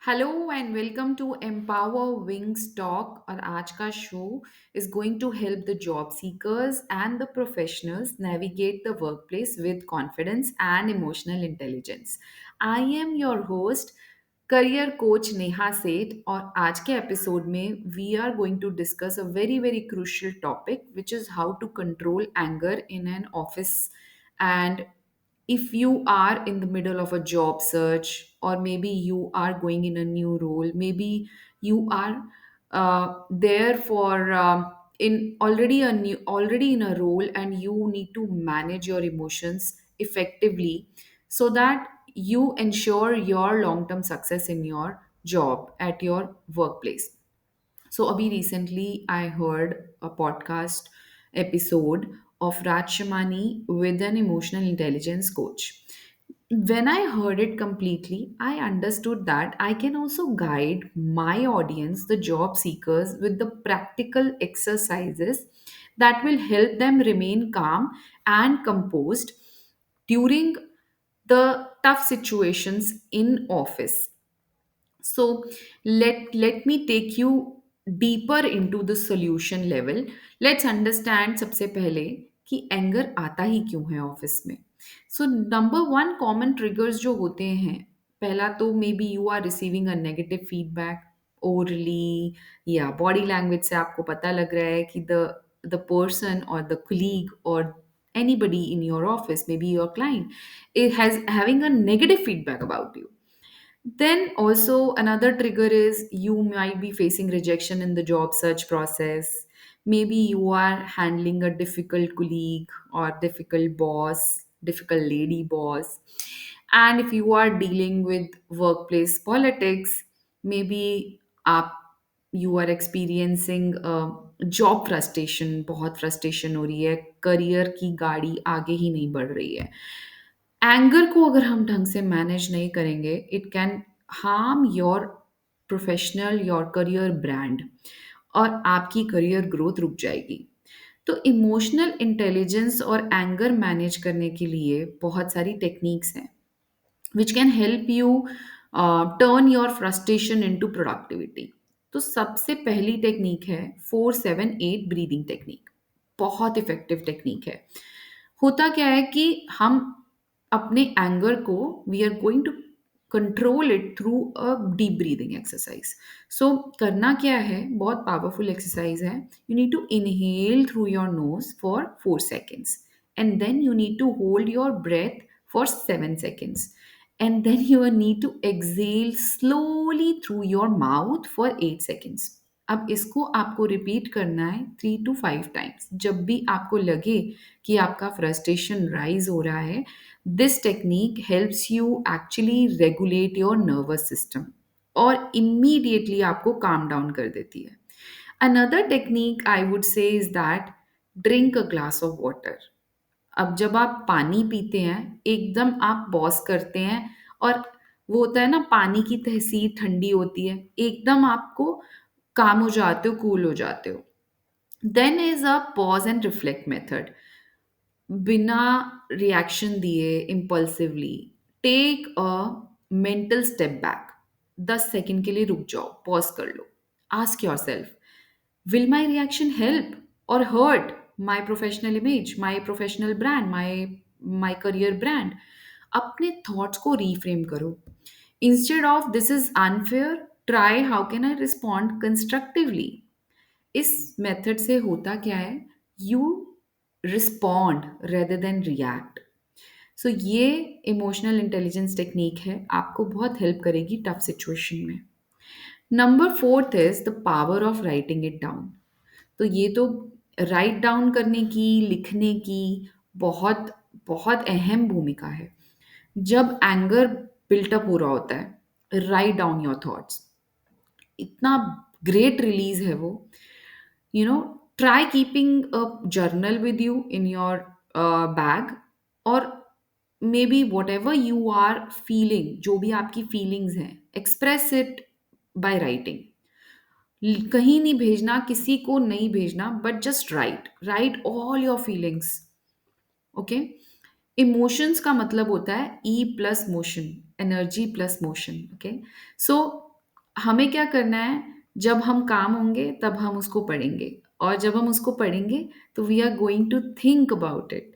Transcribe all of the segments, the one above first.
Hello and welcome to empower wings talk. और आज का show is going to help the job seekers and the professionals navigate the workplace with confidence and emotional intelligence. I am your host, career coach Neha Seth, और आज के episode में we are going to discuss a very very crucial topic which is how to control anger in an office. And if you are in the middle of a job search, or maybe you are going in a new role, maybe you are there for in already in a role, and you need to manage your emotions effectively so that you ensure your long term success in your job at your workplace. So, Abhi, recently I heard a podcast episode of Raj Shamani with an emotional intelligence coach. When I heard it completely, I understood that I can also guide my audience, the job seekers, with the practical exercises that will help them remain calm and composed during the tough situations in office. So let me take you deeper into the solution level. Let's understand सबसे पहले कि anger आता ही क्यों है office में. So number one common triggers जो होते हैं, पहला तो may be you are receiving a negative feedback orally, या बॉडी लैंग्वेज से आपको पता लग रहा है कि द पर्सन और द कलीग और anybody in your office, maybe your client, it has having a negative feedback about you. Then also another trigger is you might be facing rejection in the job search process. Maybe you are handling a difficult colleague or difficult boss, difficult lady boss. And if you are dealing with workplace politics, maybe you are experiencing job frustration, बहुत frustration हो रही है, career की गाड़ी आगे ही नहीं बढ़ रही है. एंगर को अगर हम ढंग से मैनेज नहीं करेंगे, it can harm your professional, your career brand, और आपकी करियर ग्रोथ रुक जाएगी. तो इमोशनल इंटेलिजेंस और एंगर मैनेज करने के लिए बहुत सारी टेक्निक्स हैं which can help you turn your frustration into productivity. तो सबसे पहली टेक्निक है 4-7-8 ब्रीदिंग टेक्निक. बहुत इफेक्टिव टेक्निक है. होता क्या है कि हम अपने एंगर को we are going to control it through a deep breathing exercise. So करना क्या है, बहुत पावरफुल एक्सरसाइज है. You need to inhale through your nose for 4 seconds, and then you need to hold your breath for 7 seconds, and then you will need to exhale slowly through your mouth for 8 seconds. अब इसको आपको repeat करना है 3 to 5 times. जब भी आपको लगे कि आपका फ्रस्ट्रेशन राइज हो रहा है, this technique helps you actually regulate your nervous system और इमीडिएटली आपको काम डाउन कर देती है. Another technique I would say is that drink a glass of water. अब जब आप पानी पीते हैं, एकदम आप पॉज़ करते हैं, और वो होता है ना, पानी की तहसीर ठंडी होती है, एकदम आपको काम हो जाते हो, कूल हो जाते हो. Then is a pause and reflect method. बिना रिएक्शन दिए impulsively take a mental step back. 10 second के लिए रुक जाओ, पॉज़ कर लो. Ask yourself, will my reaction help or hurt my professional image, my professional brand, my career brand? अपने thoughts को रीफ्रेम करो. Instead of this is unfair, try how can I respond constructively. इस method से होता क्या है, you respond rather than react. So ये emotional intelligence technique है, आपको बहुत हेल्प करेगी टफ सिचुएशन में. Number fourth is the power of writing it down. तो ये तो राइट डाउन करने की, लिखने की बहुत बहुत अहम भूमिका है. जब एंगर बिल्टअप हो रहा होता है, राइट डाउन योर थॉट्स. इतना ग्रेट रिलीज है वो. You know, try keeping a journal with you in your bag, और maybe whatever you are feeling, जो भी आपकी फीलिंग्स हैं, एक्सप्रेस इट बाय राइटिंग. कहीं नहीं भेजना, किसी को नहीं भेजना, but just write write all your feelings. Okay. Emotions का मतलब होता है E plus motion, energy plus motion. Okay. So हमें क्या करना है, जब हम काम होंगे तब हम उसको पढ़ेंगे, और जब हम उसको पढ़ेंगे तो we are going to think about it.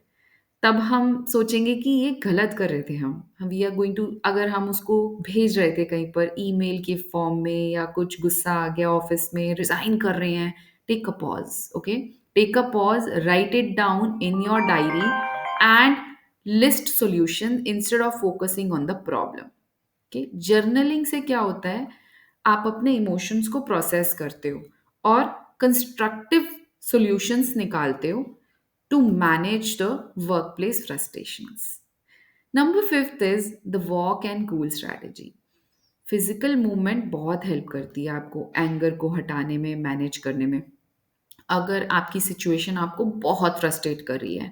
तब हम सोचेंगे कि ये गलत कर रहे थे हम वी आर गोइंग टू, अगर हम उसको भेज रहे थे कहीं पर ईमेल के फॉर्म में, या कुछ गुस्सा आ गया ऑफिस में, रिजाइन कर रहे हैं, take a pause, okay, take a pause, write it down in your diary and list solution instead of focusing on the problem. Okay, journaling से क्या होता है, आप अपने इमोशंस को प्रोसेस करते हो और कंस्ट्रक्टिव सॉल्यूशंस निकालते हो to manage the workplace frustrations. Number fifth is the walk and cool strategy. Physical movement बहुत हेल्प करती है आपको एंगर को हटाने में, मैनेज करने में। अगर आपकी सिचुएशन आपको बहुत फ्रस्ट्रेट कर रही है,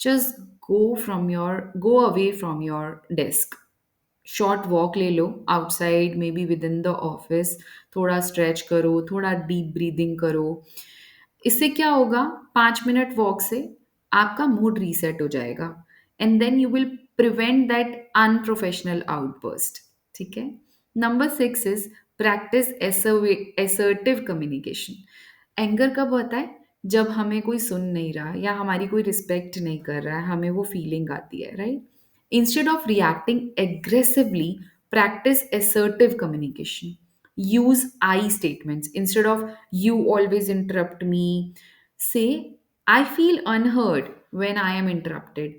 just go away from your desk, short walk ले लो outside, maybe within the office, थोड़ा स्ट्रेच करो, थोड़ा डीप ब्रीदिंग करो। इससे क्या होगा, 5 मिनट वॉक से आपका मूड रीसेट हो जाएगा, and then you will prevent that unprofessional outburst. ठीक है। Number six is practice assertive communication. Anger कब होता है, जब हमें कोई सुन नहीं रहा या हमारी कोई रिस्पेक्ट नहीं कर रहा है, हमें वो फीलिंग आती है, right? Instead of reacting aggressively, practice assertive communication. Use I statements instead of you always interrupt me. Say, I feel unheard when I am interrupted.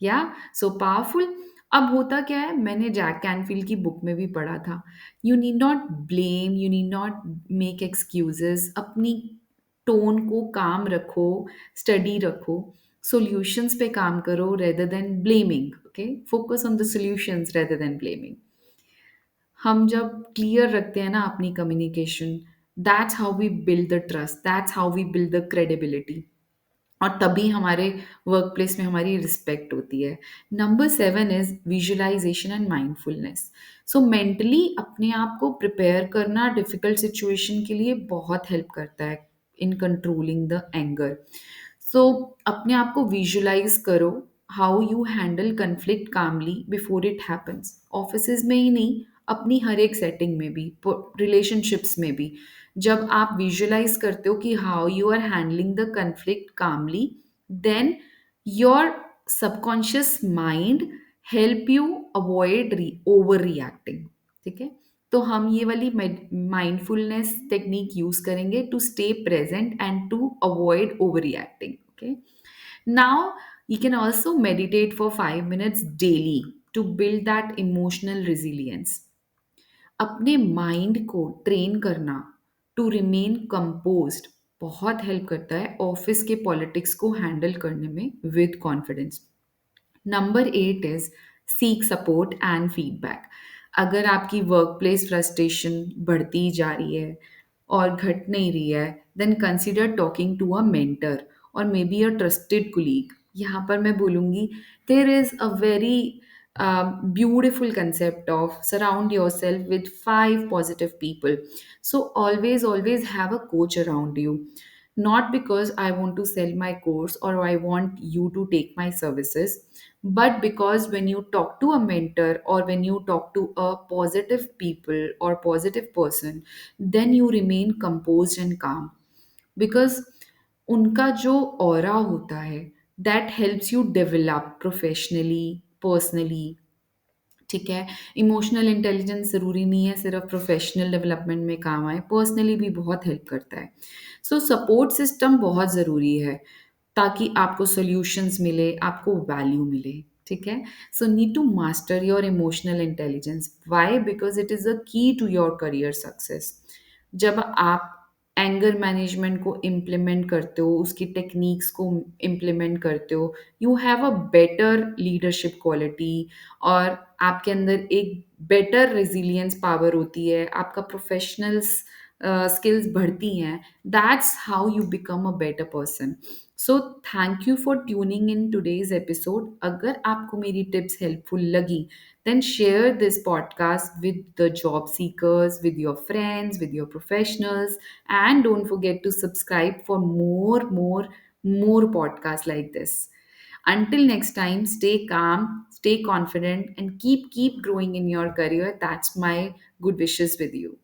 या सो पावरफुल। अब होता क्या है, मैंने जैक कैनफील्ड की बुक में भी पढ़ा था, you need not blame, you need not make excuses, अपनी टोन को काम रखो, स्टडी रखो, सॉल्यूशंस पे काम करो rather than blaming. Okay, focus on the solutions rather than blaming. हम जब क्लियर रखते हैं ना अपनी communication, that's how we build the trust, that's how we build the credibility, और तभी हमारे वर्क प्लेस में हमारी रिस्पेक्ट होती है। Number seven is visualisation and mindfulness. So mentally अपने आप को प्रिपेयर करना डिफिकल्ट सिचुएशन के लिए बहुत हेल्प करता है in controlling the anger. So अपने आप को विजुअलाइज करो, how you handle conflict calmly before it happens. Office में ही नहीं, अपनी हर एक सेटिंग में भी, रिलेशनशिप्स में भी, जब आप विजुअलाइज करते हो कि how you are handling the conflict calmly, then your subconscious mind help you avoid overreacting. ठीक है। तो हम ये वाली माइंडफुलनेस टेक्निक यूज करेंगे to stay present and to avoid overreacting. Okay, now you can also meditate for 5 minutes daily to build that emotional resilience. अपने mind को train करना टू रिमेन कंपोज्ड बहुत हेल्प करता है office के politics को handle करने में with confidence. Number eight is seek support and feedback. अगर आपकी वर्क प्लेस फ्रस्ट्रेशन बढ़ती जा रही है और घट नहीं रही है, then consider talking to a mentor और maybe a trusted colleague. यहाँ पर मैं बोलूँगी, there is a very beautiful concept of surround yourself with five positive people. So always have a coach around you, not because I want to sell my course or I want you to take my services, but because when you talk to a mentor or when you talk to a positive people or positive person, then you remain composed and calm, because उनका जो aura होता है, that helps you develop professionally, personally. ठीक है। Emotional intelligence ज़रूरी नहीं है सिर्फ प्रोफेशनल डेवलपमेंट में काम आए, पर्सनली भी बहुत हेल्प करता है। सो सपोर्ट सिस्टम बहुत ज़रूरी है ताकि आपको सॉल्यूशंस मिले, आपको वैल्यू मिले। ठीक है। So need to master your emotional intelligence. Why? Because it is a key to your career success. जब आप एंगर मैनेजमेंट को इम्प्लीमेंट करते हो, उसकी टेक्निक्स को इम्प्लीमेंट करते हो, you have a better leadership quality, और आपके अंदर एक बेटर रेजिलियंस पावर होती है, आपका प्रोफेशनल्स स्किल्स बढ़ती हैं। That's how you become a better person. So thank you for tuning in today's episode. अगर आपको मेरी टिप्स हेल्पफुल लगी, then share this podcast with the job seekers, with your friends, with your professionals, and don't forget to subscribe for more podcasts like this. Until next time, stay calm, stay confident, and keep growing in your career. That's my good wishes with you.